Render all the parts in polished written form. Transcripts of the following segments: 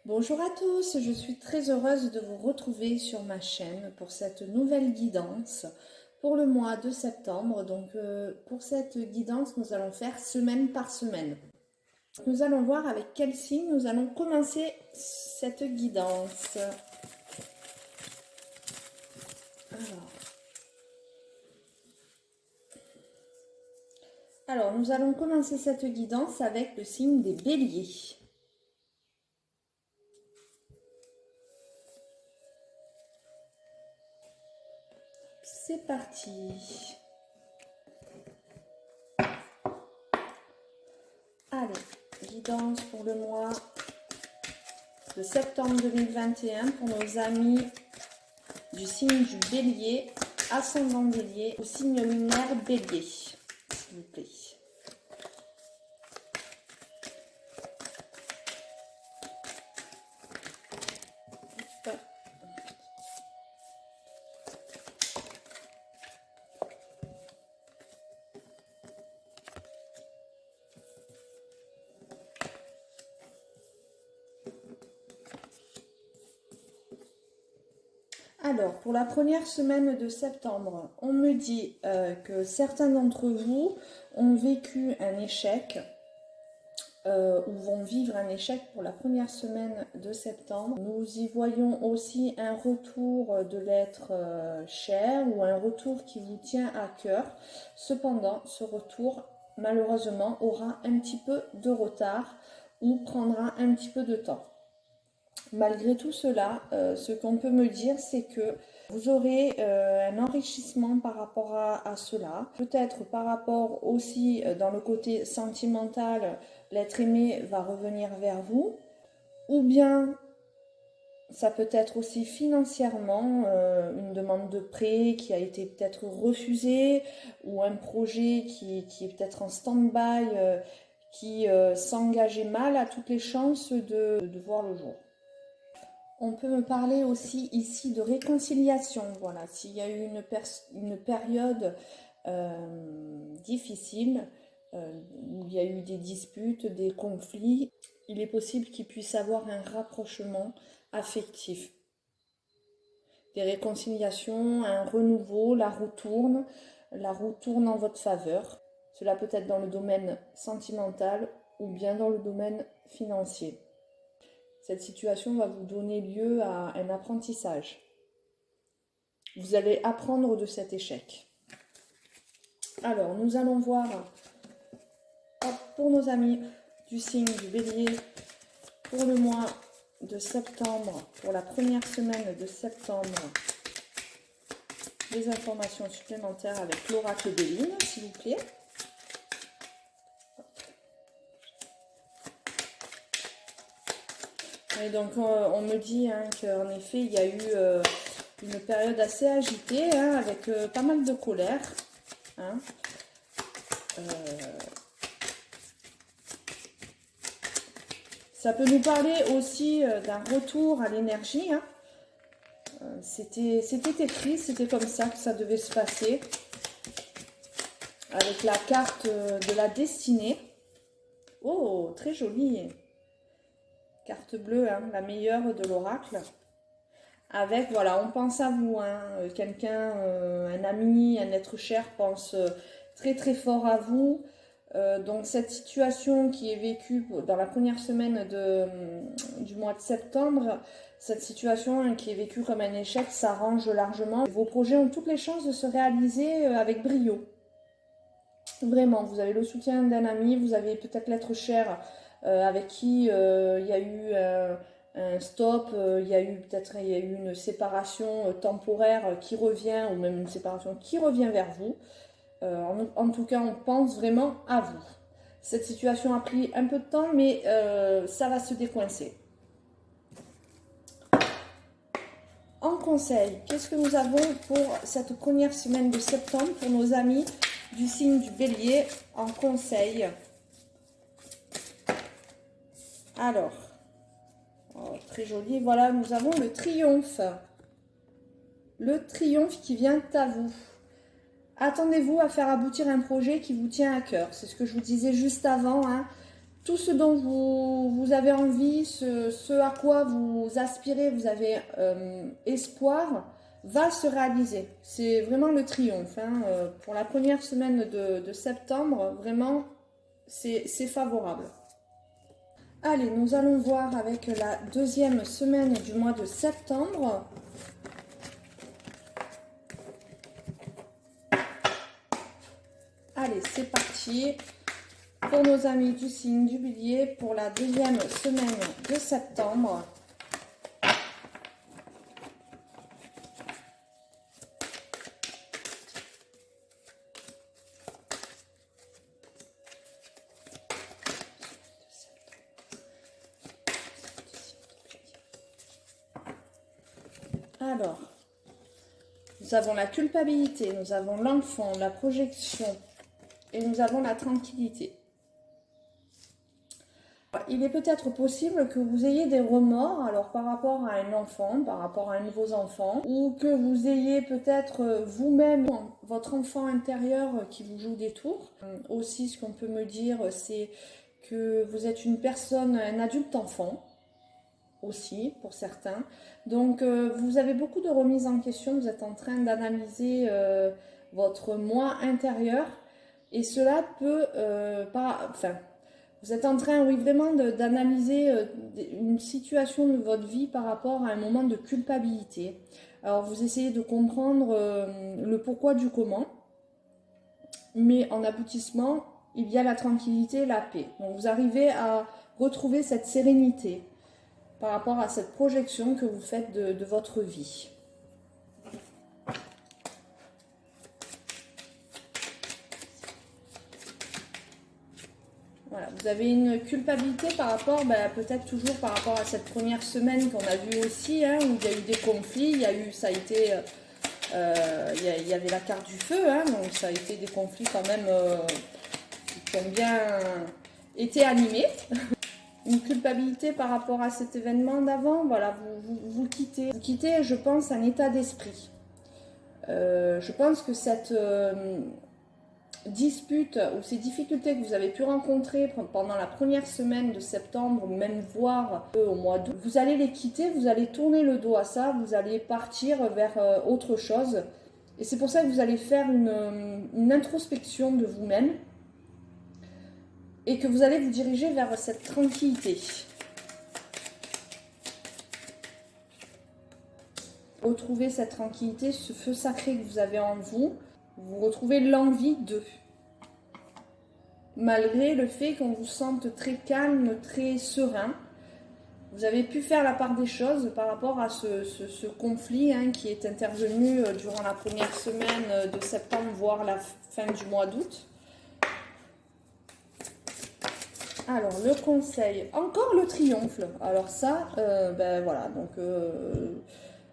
Bonjour à tous, je suis très heureuse de vous retrouver sur ma chaîne pour cette nouvelle guidance pour le mois de septembre. Donc pour cette guidance, nous allons faire semaine par semaine. Nous allons voir avec quel signe nous allons commencer cette guidance. Alors, nous allons commencer cette guidance avec le signe des béliers. C'est parti. Allez, guidance pour le mois de septembre 2021 pour nos amis du signe du bélier, ascendant bélier ou signe lunaire bélier, s'il vous plaît. Alors, pour la première semaine de septembre, on me dit que certains d'entre vous ont vécu un échec ou vont vivre un échec pour la première semaine de septembre. Nous y voyons aussi un retour de l'être cher ou un retour qui vous tient à cœur. Cependant, ce retour, malheureusement, aura un petit peu de retard ou prendra un petit peu de temps. Malgré tout cela, ce qu'on peut me dire, c'est que vous aurez un enrichissement par rapport à cela. Peut-être par rapport aussi dans le côté sentimental, l'être aimé va revenir vers vous. Ou bien, ça peut être aussi financièrement, une demande de prêt qui a été peut-être refusée, ou un projet qui est peut-être en stand-by, qui s'engageait mal, a toutes les chances de voir le jour. On peut me parler aussi ici de réconciliation. Voilà, s'il y a eu une période difficile, où il y a eu des disputes, des conflits, il est possible qu'il puisse avoir un rapprochement affectif. Des réconciliations, un renouveau, la roue tourne en votre faveur. Cela peut être dans le domaine sentimental ou bien dans le domaine financier. Cette situation va vous donner lieu à un apprentissage. Vous allez apprendre de cet échec. Alors, nous allons voir pour nos amis du signe du bélier, pour le mois de septembre, pour la première semaine de septembre, des informations supplémentaires avec l'oracle Béline, s'il vous plaît. Et donc on me dit qu'en effet il y a eu une période assez agitée avec pas mal de colère. Ça peut nous parler aussi d'un retour à l'énergie. C'était écrit, c'était comme ça que ça devait se passer. Avec la carte de la destinée. Oh, très jolie. Carte bleue, la meilleure de l'oracle. Avec, voilà, on pense à vous. Quelqu'un, un ami, un être cher pense très très fort à vous. Donc cette situation qui est vécue dans la première semaine du mois de septembre, cette situation qui est vécue comme un échec s'arrange largement. Vos projets ont toutes les chances de se réaliser avec brio. Vraiment, vous avez le soutien d'un ami, vous avez peut-être l'être cher avec qui il y a eu un stop, il y a eu une séparation temporaire qui revient, ou même une séparation qui revient vers vous. En tout cas, on pense vraiment à vous. Cette situation a pris un peu de temps, mais ça va se décoincer. En conseil, qu'est-ce que nous avons pour cette première semaine de septembre pour nos amis du signe du bélier en conseil? Alors, très joli, voilà, nous avons le triomphe. Le triomphe qui vient à vous. Attendez-vous à faire aboutir un projet qui vous tient à cœur. C'est ce que je vous disais juste avant. tout ce dont vous avez envie, ce à quoi vous aspirez, vous avez espoir, va se réaliser. C'est vraiment le triomphe. Hein. Pour la première semaine de septembre, vraiment, c'est favorable. Allez, nous allons voir avec la deuxième semaine du mois de septembre. Allez, c'est parti pour nos amis du signe du Bélier pour la deuxième semaine de septembre. Alors, nous avons la culpabilité, nous avons l'enfant, la projection et nous avons la tranquillité. Il est peut-être possible que vous ayez des remords alors par rapport à un enfant, par rapport à un de vos enfants, ou que vous ayez peut-être vous-même votre enfant intérieur qui vous joue des tours. Aussi, ce qu'on peut me dire, c'est que vous êtes une personne, un adulte enfant, aussi pour certains. Donc vous avez beaucoup de remises en question, vous êtes en train d'analyser votre moi intérieur et cela peut vous êtes en train, oui, vraiment d'analyser une situation de votre vie par rapport à un moment de culpabilité. Alors vous essayez de comprendre le pourquoi du comment, mais en aboutissement, il y a la tranquillité, la paix. Donc vous arrivez à retrouver cette sérénité par rapport à cette projection que vous faites de votre vie. Voilà, vous avez une culpabilité par rapport, peut-être toujours par rapport à cette première semaine qu'on a vue aussi, hein, où il y a eu des conflits, il y avait la carte du feu, hein, donc ça a été des conflits quand même qui ont bien été animés. Une culpabilité par rapport à cet événement d'avant, voilà, vous quittez. Vous quittez, je pense, un état d'esprit. Je pense que cette dispute ou ces difficultés que vous avez pu rencontrer pendant la première semaine de septembre, ou même voire au mois d'août, vous allez les quitter, vous allez tourner le dos à ça, vous allez partir vers autre chose. Et c'est pour ça que vous allez faire une introspection de vous-même et que vous allez vous diriger vers cette tranquillité. Retrouvez cette tranquillité, ce feu sacré que vous avez en vous. Vous retrouvez l'envie de. Malgré le fait qu'on vous sente très calme, très serein, vous avez pu faire la part des choses par rapport à ce conflit qui est intervenu durant la première semaine de septembre, voire la fin du mois d'août. Alors, le conseil, encore le triomphe. Alors ça, voilà, donc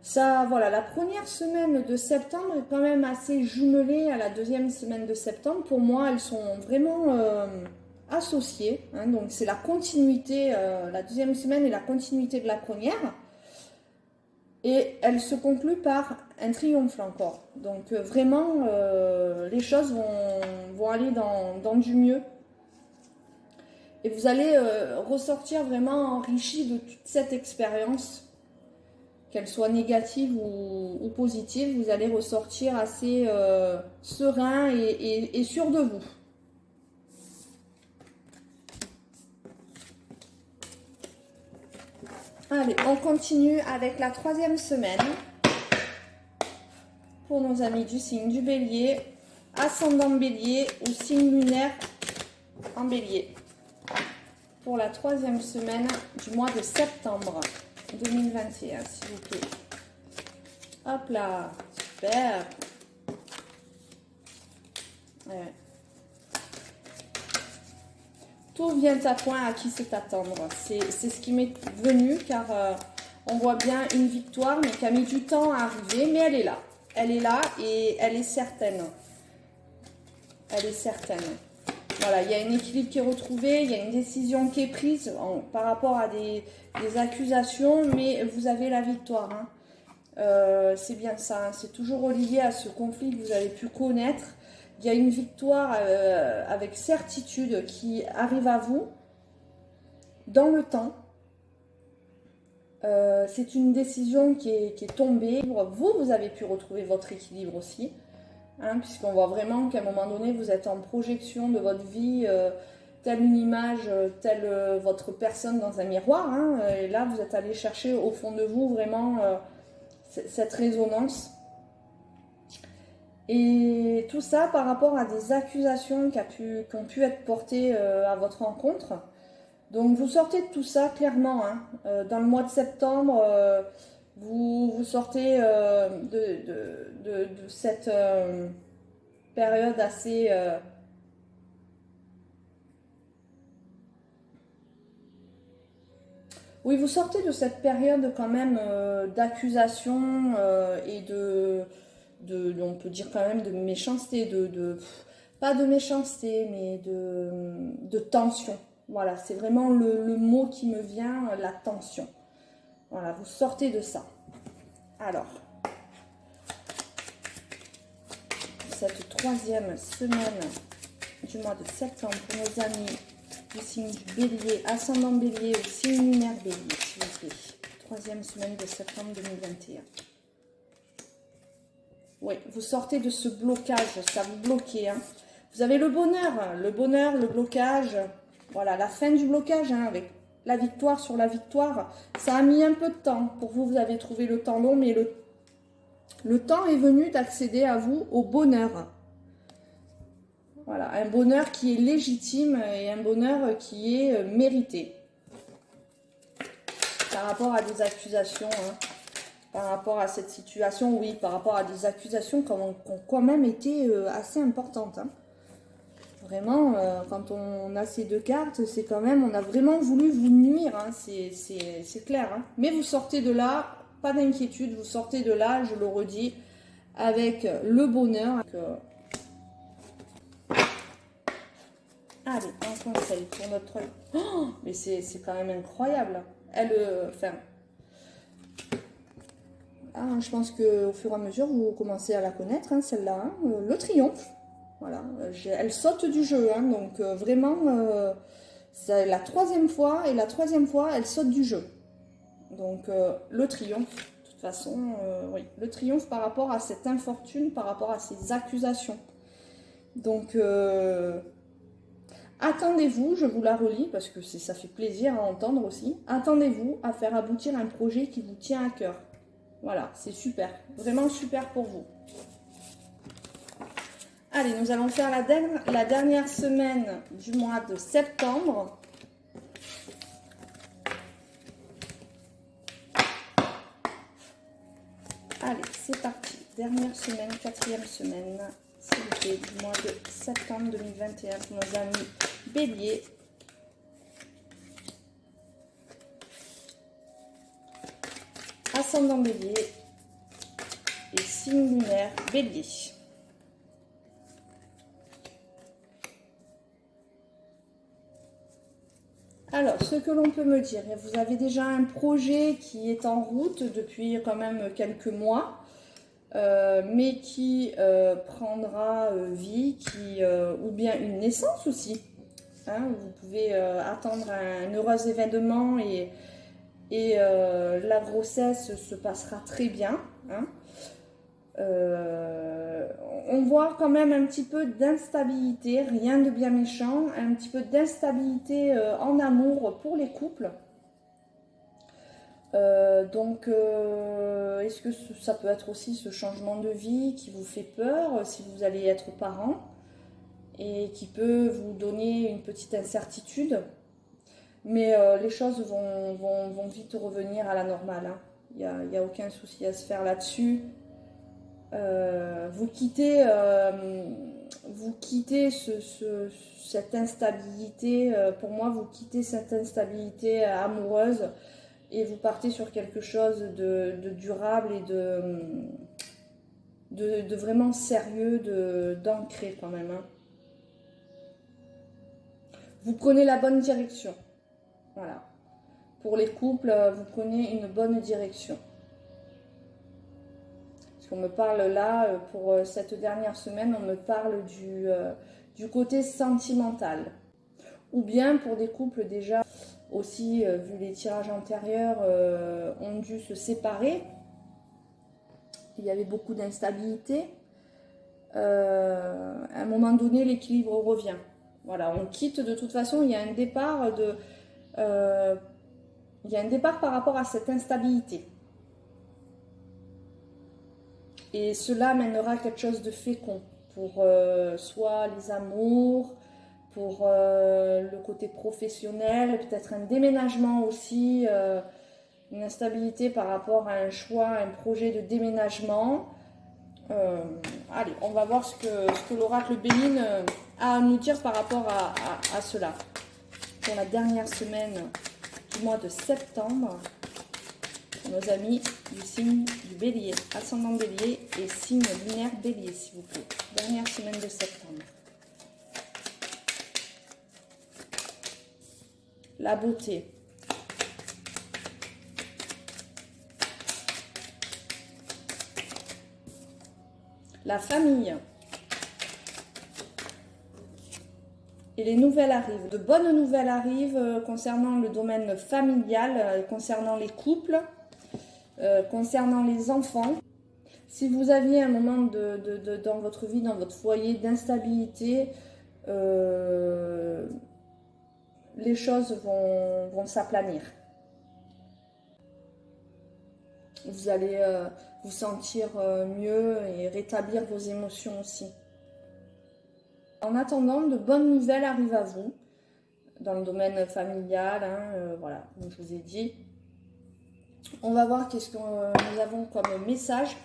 ça, voilà, la première semaine de septembre est quand même assez jumelée à la deuxième semaine de septembre. Pour moi, elles sont vraiment associées. Hein, donc, c'est la continuité, la deuxième semaine est la continuité de la première. Et elle se conclut par un triomphe encore. Donc, vraiment, les choses vont aller dans du mieux. Et vous allez ressortir vraiment enrichi de toute cette expérience, qu'elle soit négative ou positive. Vous allez ressortir assez serein et sûr de vous. Allez, on continue avec la troisième semaine pour nos amis du signe du Bélier, ascendant Bélier ou signe lunaire en Bélier. Pour la troisième semaine du mois de septembre 2021, s'il vous plaît. Hop là, super. Ouais. Tout vient à point à qui sait attendre. C'est ce qui m'est venu car on voit bien une victoire mais qui a mis du temps à arriver, mais elle est là. Elle est là et elle est certaine. Elle est certaine. Voilà, il y a un équilibre qui est retrouvé, il y a une décision qui est prise par rapport à des accusations, mais vous avez la victoire. Hein. C'est bien ça, hein. C'est toujours relié à ce conflit que vous avez pu connaître. Il y a une victoire avec certitude qui arrive à vous dans le temps. C'est une décision qui est tombée. Vous avez pu retrouver votre équilibre aussi, hein, puisqu'on voit vraiment qu'à un moment donné, vous êtes en projection de votre vie, telle une image, telle votre personne dans un miroir. Hein, et là, vous êtes allé chercher au fond de vous vraiment cette résonance. Et tout ça par rapport à des accusations qui ont pu être portées à votre rencontre. Donc vous sortez de tout ça clairement, hein. Dans le mois de septembre, vous sortez de cette période assez... Oui, vous sortez de cette période quand même d'accusation et on peut dire quand même de méchanceté, pas de méchanceté, mais de tension. Voilà, c'est vraiment le mot qui me vient, la tension. Voilà, vous sortez de ça. Alors, cette troisième semaine du mois de septembre pour nos amis du signe du Bélier, ascendant Bélier ou signe lunaire Bélier, s'il vous plaît. Troisième semaine de septembre 2021. Oui, vous sortez de ce blocage, ça vous bloquez. Hein. Vous avez le bonheur, le blocage. Voilà, la fin du blocage, hein, avec la victoire sur la victoire. Ça a mis un peu de temps. Pour vous, vous avez trouvé le temps long, mais le temps est venu d'accéder à vous au bonheur. Voilà, un bonheur qui est légitime et un bonheur qui est mérité. Par rapport à des accusations, hein, par rapport à cette situation, oui, par rapport à des accusations qui ont quand même été assez importantes. Hein. Vraiment, quand on a ces deux cartes, c'est quand même, on a vraiment voulu vous nuire, hein, c'est clair. Hein. Mais vous sortez de là, pas d'inquiétude, vous sortez de là, je le redis, avec le bonheur. Allez, un conseil pour notre... Oh, mais c'est quand même incroyable. Elle, enfin... Ah, je pense qu'au fur et à mesure, vous commencez à la connaître, hein, celle-là. Hein, le triomphe. Voilà, elle saute du jeu, hein, donc vraiment, c'est la troisième fois, et la troisième fois, elle saute du jeu. Donc le triomphe, de toute façon, oui, le triomphe par rapport à cette infortune, par rapport à ces accusations. Donc, attendez-vous, je vous la relis, parce que ça fait plaisir à entendre aussi, attendez-vous à faire aboutir un projet qui vous tient à cœur. Voilà, c'est super, vraiment super pour vous. Allez, nous allons faire la dernière semaine du mois de septembre. Allez, c'est parti. Dernière semaine, quatrième semaine, s'il vous plaît, du mois de septembre 2021 pour nos amis Bélier. Ascendant Bélier et signe lunaire Bélier. Alors, ce que l'on peut me dire, vous avez déjà un projet qui est en route depuis quand même quelques mois, mais qui prendra vie, ou bien une naissance aussi. Hein, vous pouvez attendre un heureux événement et la grossesse se passera très bien. Hein. On voit quand même un petit peu d'instabilité, rien de bien méchant, un petit peu d'instabilité en amour pour les couples. Donc, est-ce que ça peut être aussi ce changement de vie qui vous fait peur si vous allez être parent et qui peut vous donner une petite incertitude, mais les choses vont vite revenir à la normale. Hein. Il n'y a aucun souci à se faire là-dessus. Vous quittez cette instabilité, pour moi vous quittez cette instabilité amoureuse et vous partez sur quelque chose de durable et de vraiment sérieux, d'ancré quand même. Hein. Vous prenez la bonne direction. Voilà. Pour les couples, vous prenez une bonne direction. On me parle là, pour cette dernière semaine, on me parle du côté sentimental. Ou bien pour des couples déjà aussi, vu les tirages antérieurs, ont dû se séparer. Il y avait beaucoup d'instabilité. À un moment donné, l'équilibre revient. Voilà, on quitte de toute façon, il y a un départ par rapport à cette instabilité. Et cela mènera à quelque chose de fécond pour soit les amours, pour le côté professionnel, peut-être un déménagement aussi, une instabilité par rapport à un choix, un projet de déménagement. Allez, on va voir ce que l'oracle Béline a à nous dire par rapport à cela. Pour la dernière semaine du mois de septembre, nos amis du signe du Bélier, ascendant Bélier et signe lunaire Bélier, s'il vous plaît. Dernière semaine de septembre. La beauté. La famille. Et les nouvelles arrivent. De bonnes nouvelles arrivent concernant le domaine familial, concernant les couples, concernant les enfants. Si vous aviez un moment dans votre vie, dans votre foyer, d'instabilité, les choses vont s'aplanir. Vous allez vous sentir mieux et rétablir vos émotions aussi. En attendant, de bonnes nouvelles arrivent à vous dans le domaine familial, voilà, comme je vous ai dit. On va voir qu'est-ce que nous avons comme message.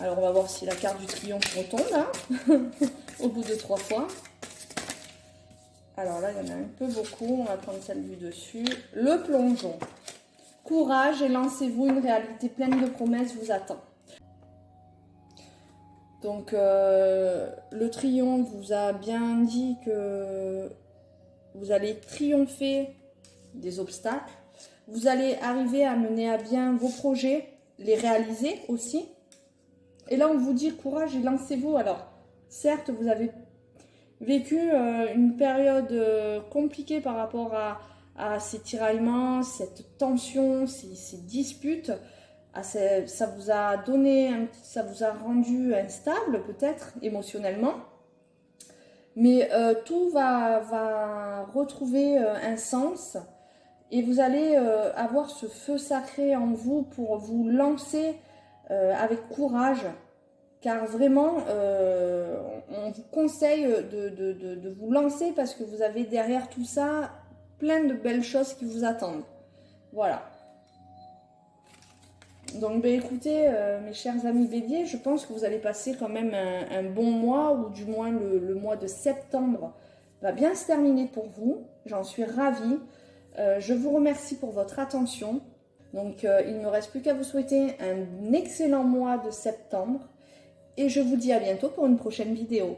Alors on va voir si la carte du triomphe retombe hein, au bout de 3 fois. Alors là, il y en a un peu beaucoup. On va prendre celle du dessus. Le plongeon. Courage et lancez-vous, une réalité pleine de promesses vous attend. Donc, le triomphe vous a bien dit que vous allez triompher des obstacles. Vous allez arriver à mener à bien vos projets, les réaliser aussi. Et là, on vous dit courage et lancez-vous. Alors, certes, vous avez vécu une période compliquée par rapport à ces tiraillements, cette tension, ces disputes. Ça vous a ça vous a rendu instable peut-être émotionnellement. Mais tout va retrouver un sens et vous allez avoir ce feu sacré en vous pour vous lancer avec courage. Car vraiment, on vous conseille de vous lancer parce que vous avez derrière tout ça plein de belles choses qui vous attendent. Voilà. Donc, ben, écoutez, mes chers amis Bélier, je pense que vous allez passer quand même un bon mois, ou du moins le mois de septembre va bien se terminer pour vous. J'en suis ravie. Je vous remercie pour votre attention. Donc, il ne me reste plus qu'à vous souhaiter un excellent mois de septembre. Et je vous dis à bientôt pour une prochaine vidéo.